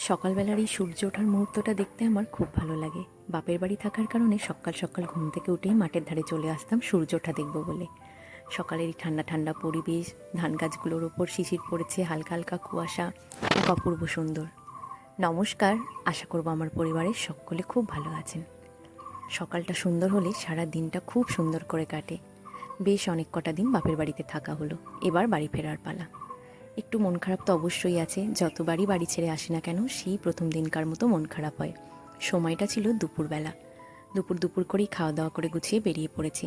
সকালবেলার এই সূর্য ওঠার মুহূর্তটা দেখতে আমার খুব ভালো লাগে। বাপের বাড়ি থাকার কারণে সকাল সকাল ঘুম থেকে উঠেই মাঠের ধারে চলে আসতাম সূর্য ওঠা দেখব বলে। সকালের এই ঠান্ডা ঠান্ডা পরিবেশ, ধান গাছগুলোর ওপর শিশির পড়েছে, হালকা হালকা কুয়াশা, এক অপূর্ব সুন্দর। নমস্কার, আশা করব আমার পরিবারের সকলে খুব ভালো আছেন। সকালটা সুন্দর হলে সারা দিনটা খুব সুন্দর করে কাটে। বেশ অনেক কটা দিন বাপের বাড়িতে থাকা হলো, এবার বাড়ি ফেরার পালা। একটু মন খারাপ তো অবশ্যই আছে, যতবারই বাড়ি ছেড়ে আসি না কেন সেই প্রথম দিনকার মতো মন খারাপ হয়। সময়টা ছিল দুপুরবেলা। দুপুর করেই খাওয়া দাওয়া করে গুছিয়ে বেরিয়ে পড়েছি।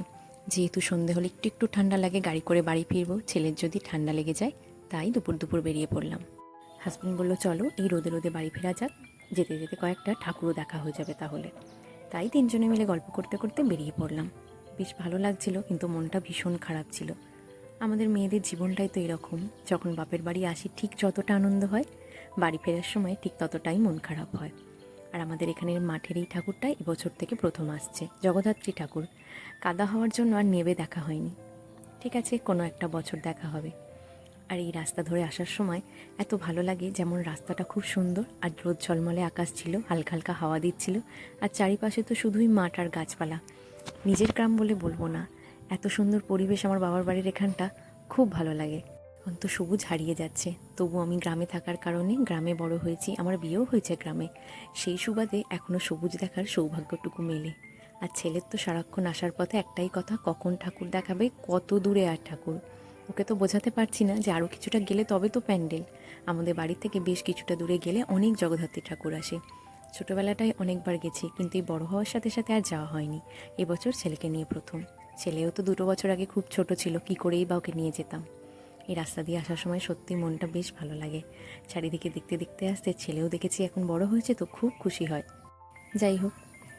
যেহেতু সন্ধে হলে একটু একটু ঠান্ডা লাগে, গাড়ি করে বাড়ি ফিরবো, ছেলের যদি ঠান্ডা লেগে যায়, তাই দুপুর বেরিয়ে পড়লাম। হাজব্যান্ড বলল চলো এই রোদে রোদে বাড়ি ফেরা যাক, যেতে যেতে কয়েকটা ঠাকুরও দেখা হয়ে যাবে তাহলে। তাই তিনজনে মিলে গল্প করতে করতে বেরিয়ে পড়লাম। বেশ ভালো লাগছিল, কিন্তু মনটা ভীষণ খারাপ ছিল। আমাদের মেয়েদের জীবনটাই তো এরকম, যখন বাপের বাড়ি আসি ঠিক যতটা আনন্দ হয়, বাড়ি ফেরার সময় ঠিক ততটাই মন খারাপ হয়। আর আমাদের এখানের মাঠের এই ঠাকুরটাই এবছর থেকে প্রথম আসছে, জগদ্ধাত্রী ঠাকুর। কাদা হওয়ার জন্য আর নেবে দেখা হয়নি। ঠিক আছে, কোনো একটা বছর দেখা হবে। আর এই রাস্তা ধরে আসার সময় এত ভালো লাগে, যেমন রাস্তাটা খুব সুন্দর, আর রোদ ঝলমলে আকাশ ছিল, হালকা হালকা হাওয়া দিচ্ছিল, আর চারিপাশে তো শুধুই মাঠ আর গাছপালা। নিজের গ্রাম বলে বলবো না, এত সুন্দর পরিবেশ আমার বাবার বাড়ির এখানটা, খুব ভালো লাগে। এখন তো সবুজ হারিয়ে যাচ্ছে, তবু আমি গ্রামে থাকার কারণে গ্রামে বড় হয়েছি, আমার বিয়েও হয়েছে গ্রামে, সেই সুবাদে এখনও সবুজ দেখার সৌভাগ্যটুকু মেলে। আর ছেলের তো সারাক্ষণ আসার পথে একটাই কথা, কখন ঠাকুর দেখাবে, কত দূরে আর ঠাকুর। ওকে তো বোঝাতে পারছি না যে আরও কিছুটা গেলে তবে তো প্যান্ডেল। আমাদের বাড়ি থেকে বেশ কিছুটা দূরে গেলে অনেক জগদ্ধাত্রী ঠাকুর আসে। ছোটোবেলাটায় অনেকবার গেছি, কিন্তু এই বড় হওয়ার সাথে সাথে আর যাওয়া হয়নি। এবছর ছেলেকে নিয়ে প্রথম। ছেলেও তো 2 বছর আগে খুব ছোট ছিল, কি করেই বা ওকে নিয়ে যেতাম। এই রাস্তা দিয়ে আসার সময় সত্যি মনটা বেশ ভালো লাগে। চারিদিকে দেখতে দেখতে আসতে ছেলেও দেখেছি এখন বড় হয়েছে, তো খুব খুশি হয়। যাই হোক,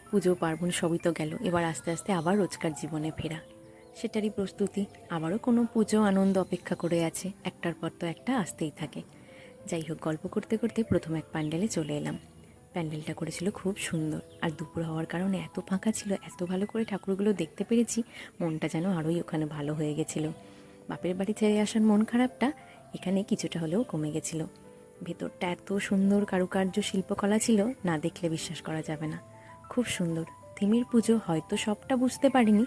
পুজো পার্বণ সবই তো গেল, এবার আস্তে আস্তে আবার রোজকার জীবনে ফেরা, সেটারই প্রস্তুতি। আবারও কোনো পুজো আনন্দ অপেক্ষা করে আছে, একটার পর তো একটা আসতেই থাকে। যাই হোক, গল্প করতে করতে প্রথম এক প্যান্ডেলে চলে এলাম। প্যান্ডেলটা করেছিল খুব সুন্দর, আর দুপুর হওয়ার কারণে এত ফাঁকা ছিল, এত ভালো করে ঠাকুরগুলো দেখতে পেরেছি, মনটা যেন আরোই ওখানে ভালো হয়ে গেছিল। বাপের বাড়ি ছেড়ে আসার মন খারাপটা এখানে কিছুটা হলেও কমে গেছিল। ভেতরটা এত সুন্দর কারুকার্য শিল্পকলা ছিল, না দেখলে বিশ্বাস করা যাবে না। খুব সুন্দর থিমের পুজো, হয়তো সবটা বুঝতে পারিনি,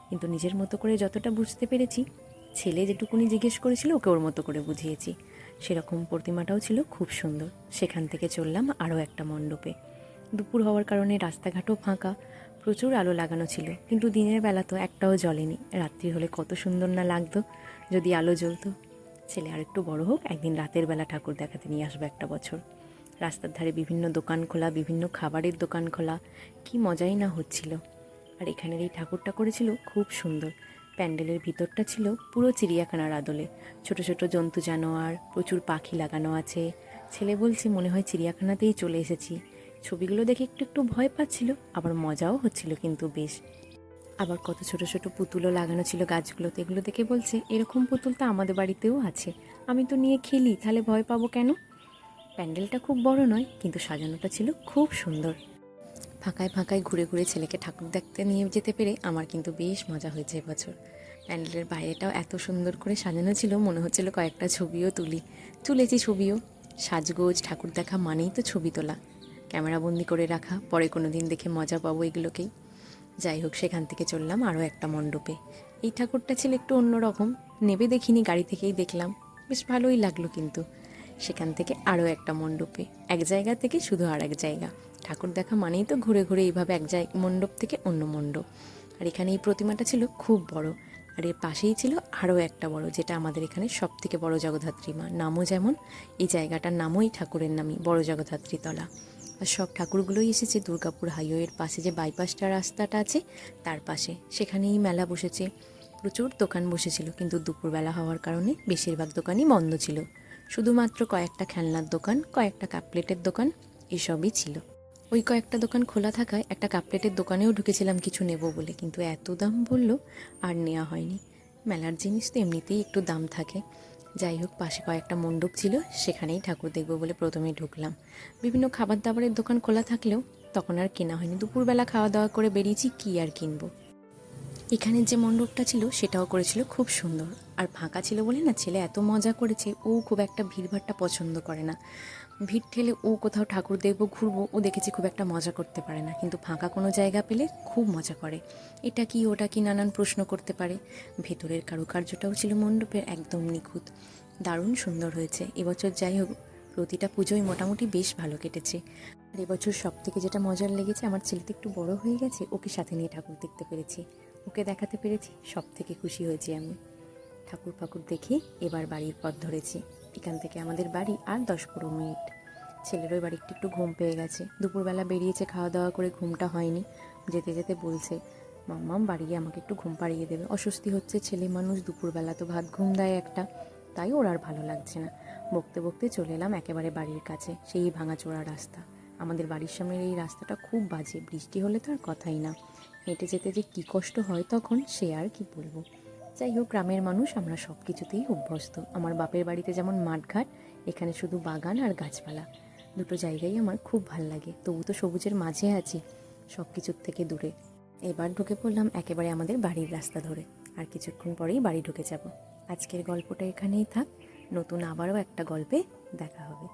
কিন্তু নিজের মতো করে যতটা বুঝতে পেরেছি, ছেলে যেটুকুনি জিজ্ঞেস করেছিল ওকে ওর মতো করে বুঝিয়েছি। সেরকম প্রতিমাটাও ছিল খুব সুন্দর। সেখান থেকে চললাম আরও একটা মণ্ডপে। দুপুর হওয়ার কারণে রাস্তাঘাটও ফাঁকা, প্রচুর আলো লাগানো ছিল, কিন্তু দিনের বেলা তো একটাও জ্বলেনি। রাত্রি হলে কত সুন্দর না লাগতো যদি আলো জ্বলতো। ছেলে আর একটু বড় হোক, একদিন রাতের বেলা ঠাকুর দেখাতে নিয়ে আসবে একটা বছর। রাস্তার ধারে বিভিন্ন দোকান খোলা, বিভিন্ন খাবারের দোকান খোলা, কি মজাই না হচ্ছিল। আর এখানের এই ঠাকুরটা করেছিল খুব সুন্দর। প্যান্ডেলের ভিতরটা ছিল পুরো চিড়িয়াখানার আদলে, ছোট ছোট জন্তু জানোয়ার, প্রচুর পাখি লাগানো আছে। ছেলে বলছে মনে হয় চিড়িয়াখানাতেই চলে এসেছি। ছবিগুলো দেখে একটু একটু ভয় পাচ্ছিল, আবার মজাও হচ্ছিল কিন্তু বেশ। আবার কত ছোট ছোট পুতুলও লাগানো ছিল গাছগুলোতে, এগুলো দেখে বলছে এরকম পুতুল তো আমাদের বাড়িতেও আছে, আমি তো নিয়ে খেলি, তাহলে ভয় পাবো কেন। প্যান্ডেলটা খুব বড় নয়, কিন্তু সাজানোটা ছিল খুব সুন্দর। ফাঁকায় ফাঁকায় ঘুরে ঘুরে ছেলেকে ঠাকুর দেখতে নিয়ে যেতে পেরে আমার কিন্তু বেশ মজা হয়েছে এবছর। প্যান্ডেলের বাইরেটাও এত সুন্দর করে সাজানো ছিল, মনে হচ্ছিল কয়েকটা ছবিও তুলেছি ছবিও। সাজগোজ ঠাকুর দেখা মানেই তো ছবি তোলা, ক্যামেরাবন্দি করে রাখা, পরে কোনো দিন দেখে মজা পাবো এগুলোকেই। যাই হোক, সেখান থেকে চললাম আরও একটা মণ্ডপে। এই ঠাকুরটা ছিল একটু অন্যরকম, নেবে দেখিনি, গাড়ি থেকেই দেখলাম, বেশ ভালোই লাগলো। কিন্তু সেখান থেকে আরও একটা মণ্ডপে, এক জায়গা থেকে শুধু আর এক জায়গা। ঠাকুর দেখা মানেই তো ঘুরে ঘুরে এইভাবে এক মণ্ডপ থেকে অন্য মণ্ডপ। আর এখানে এই প্রতিমাটা ছিল খুব বড়, আর এর পাশেই ছিল আরও একটা বড়, যেটা আমাদের এখানে সব থেকে বড় জগদ্ধাত্রী মা, নামও যেমন, এই জায়গাটার নামও এই ঠাকুরের নামই, বড় জগদ্ধাত্রী তলা। আর সব ঠাকুরগুলোই এসেছে দুর্গাপুর হাইওয়ের পাশে যে বাইপাসটা রাস্তাটা আছে তার পাশে, সেখানেই মেলা বসেছে। প্রচুর দোকান বসেছিল, কিন্তু দুপুরবেলা হওয়ার কারণে বেশিরভাগ দোকানই বন্ধ ছিল। শুধুমাত্র কয়েকটা খেলনার দোকান, কয়েকটা কাপ প্লেটের দোকান, এসবই ছিল। ওই কয়েকটা দোকান খোলা থাকায় একটা কাপ প্লেটের দোকানেও ঢুকেছিলাম কিছু নেব বলে, কিন্তু এত দাম বললো আর নেওয়া হয়নি। মেলার জিনিস তো এমনিতেই একটু দাম থাকে। যাই হোক, পাশে কয়েকটা মণ্ডপ ছিল, সেখানেই ঠাকুর দেখব বলে প্রথমেই ঢুকলাম। বিভিন্ন খাবার দাবারের দোকান খোলা থাকলেও তখন আর কেনা হয়নি। দুপুরবেলা খাওয়া দাওয়া করে বেরিয়েছি, কি আর কিনবো। এখানের যে মণ্ডপটা ছিল সেটাও করেছিল খুব সুন্দর। আর ফাঁকা ছিল বলে না ছেলে এত মজা করেছে। ও খুব একটা ভিড়ভাট্টা পছন্দ করে না। ভিড় ঠেলে ও কোথাও ঠাকুর দেখবো ঘুরবো ও দেখেছি খুব একটা মজা করতে পারে না, কিন্তু ফাঁকা কোনো জায়গা পেলে খুব মজা করে। এটা কি ওটা কি নানান প্রশ্ন করতে পারে। ভেতরের কারুকার্যটাও ছিল মণ্ডপের একদম নিখুঁত, দারুণ সুন্দর হয়েছে। এবছর যাই হোক প্রতিটা পুজোই মোটামুটি বেশ ভালো কেটেছে। আর এবছর সব থেকে যেটা মজার লেগেছে, আমার ছেলেটা একটু বড় হয়ে গেছে, ওকে সাথে নিয়ে ঠাকুর দেখতে পেরেছি, ওকে দেখাতে পেরেছি, সব থেকে খুশি হয়েছি আমি। ঠাকুর ফাকুর দেখে এবার বাড়ির পথ ধরেছি। এখান থেকে আমাদের বাড়ি আর 10-15 মিনিট। ছেলেরও এবার একটু একটু ঘুম পেয়ে গেছে। দুপুরবেলা বেরিয়েছে, খাওয়া দাওয়া করে ঘুমটা হয়নি। যেতে যেতে বলছে, মাম্মাম বাড়ি গিয়ে আমাকে একটু ঘুম পাড়িয়ে দেবে। অস্বস্তি হচ্ছে, ছেলে মানুষ দুপুরবেলা তো ভাত ঘুম দেয় একটা, তাই ওর আর ভালো লাগছে না। বকতে বকতে চলে এলাম একেবারে বাড়ির কাছে, সেই ভাঙাচোরা রাস্তা। আমাদের বাড়ির সামনের এই রাস্তাটা খুব বাজে, বৃষ্টি হলে তো আর কথাই না। হেঁটে যেতে যে কী কষ্ট হয় তখন, সে আর কি বলবো। যাই হোক, গ্রামের মানুষ আমরা সব কিছুতেই অভ্যস্ত। আমার বাপের বাড়িতে যেমন মাঠঘাট, এখানে শুধু বাগান আর গাছপালা। দুটো জায়গাই আমার খুব ভাল লাগে। তবু তো সবুজের মাঝে আছি, সব কিছুর থেকে দূরে। এবার ঢুকে পড়লাম একেবারে আমাদের বাড়ির রাস্তা ধরে। আর কিছুক্ষণ পরেই বাড়ি ঢুকে যাব। আজকের গল্পটা এখানেই থাক, নতুন আবারও একটা গল্পে দেখা হবে।